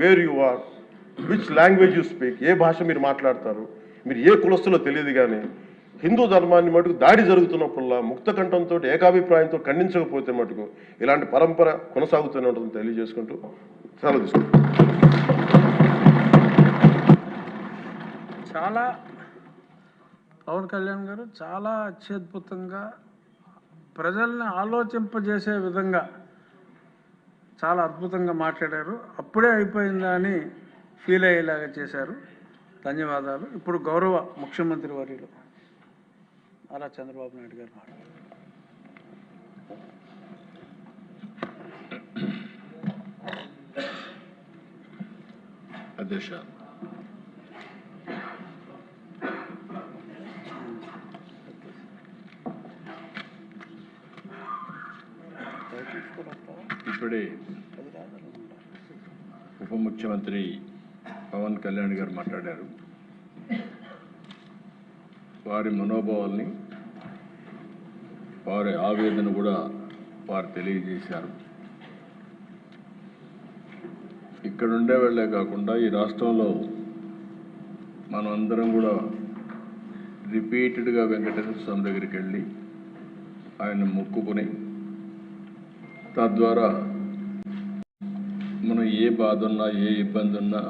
Wear you are, which language you speak, ఏ భాష మీరు మాట్లాడతారు, మీరు ఏ కులస్తులో తెలియదు. కానీ హిందూ ధర్మాన్ని మటుకు దాడి జరుగుతున్నప్పుడల్లా ముక్త కంఠంతో ఏకాభిప్రాయంతో ఖండించకపోతే మటుకు ఇలాంటి పరంపర కొనసాగుతూనే ఉంటుందని తెలియజేసుకుంటూ సెలవు తీసుకుంటాం. చాలా పవన్ కళ్యాణ్ గారు చాలా అత్యద్భుతంగా ప్రజల్ని ఆలోచింపజేసే విధంగా చాలా అద్భుతంగా మాట్లాడారు. అప్పుడే అయిపోయిందా అని ఫీల్ అయ్యేలాగా చేశారు. ధన్యవాదాలు. ఇప్పుడు గౌరవ ముఖ్యమంత్రి వర్యులు నారా చంద్రబాబు నాయుడు గారు మాట్లాడారు. అధ్యక్ష, ఇప్పుడే ఉప ముఖ్యమంత్రి పవన్ కళ్యాణ్ గారు మాట్లాడారు. వారి మనోభావాల్ని, వారి ఆవేదన కూడా వారు తెలియజేశారు. ఇక్కడ ఉండే వాళ్ళే కాకుండా ఈ రాష్ట్రంలో మనం అందరం కూడా రిపీటెడ్గా వెంకటేశ్వర స్వామి దగ్గరికి వెళ్ళి ఆయన మొక్కుకుని తద్వారా మనం ఏ బాధ ఉన్నా ఏ ఇబ్బంది ఉన్నా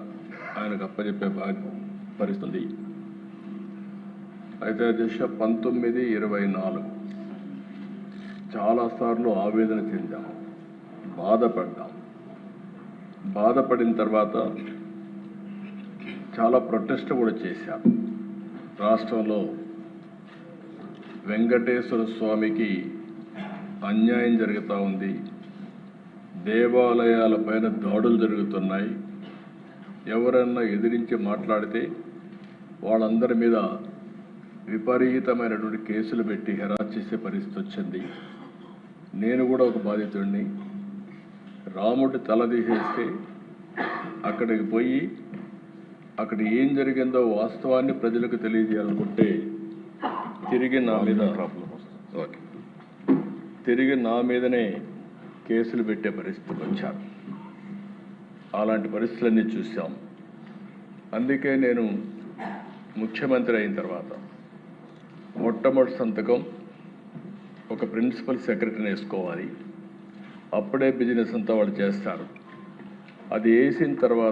ఆయనకు అప్పచెప్పే పరిస్థితి. అయితే దిశ 1924 చాలాసార్లు ఆవేదన చెందాం, బాధపడ్డాం. బాధపడిన తర్వాత చాలా ప్రొటెస్ట్ కూడా చేశాం. రాష్ట్రంలో వెంకటేశ్వర స్వామికి అన్యాయం జరుగుతూ ఉంది, దేవాలయాలపైన దాడులు జరుగుతున్నాయి, ఎవరన్నా ఎదిరించి మాట్లాడితే వాళ్ళందరి మీద విపరీతమైనటువంటి కేసులు పెట్టి హెరాస్ చేసే పరిస్థితి వచ్చింది. నేను కూడా ఒక బాధితుడిని. రాముడి తల తీసేస్తే అక్కడికి పోయి అక్కడ ఏం జరిగిందో వాస్తవాన్ని ప్రజలకు తెలియజేయాలనుకుంటే తిరిగి నా మీదనే కేసులు పెట్టే పరిస్థితికి వచ్చారు. అలాంటి పరిస్థితులన్నీ చూసాం. అందుకే నేను ముఖ్యమంత్రి అయిన తర్వాత మొట్టమొదటి సంతకం ఒక ప్రిన్సిపల్ సెక్రటరీని వేసుకోవాలి. అప్పుడే బిజినెస్ అంతా వాళ్ళు చేస్తారు. అది వేసిన తర్వాత